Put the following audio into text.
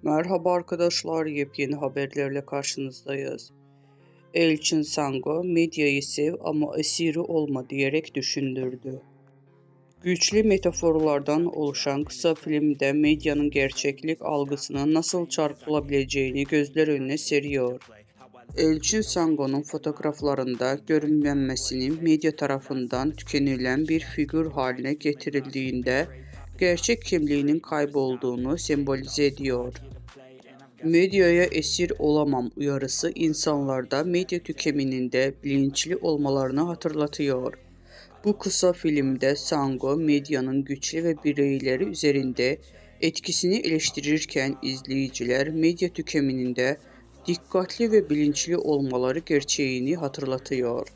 Merhaba arkadaşlar, yepyeni haberlerle karşınızdayız. Elçin Sango, medyayı sev ama esiri olma diyerek düşündürdü. Güçlü metaforlardan oluşan kısa filmde medyanın gerçeklik algısına nasıl çarpılabileceğini gözler önüne seriyor. Elçin Sango'nun fotoğraflarında görünmemesinin medya tarafından tükenilen bir figür haline getirildiğinde gerçek kimliğinin kaybolduğunu sembolize ediyor. Medyaya esir olamam uyarısı insanlarda medya tüketiminde bilinçli olmalarını hatırlatıyor. Bu kısa filmde Sango medyanın güçlü ve bireyleri üzerinde etkisini eleştirirken izleyiciler medya tüketiminde dikkatli ve bilinçli olmaları gerçeğini hatırlatıyor.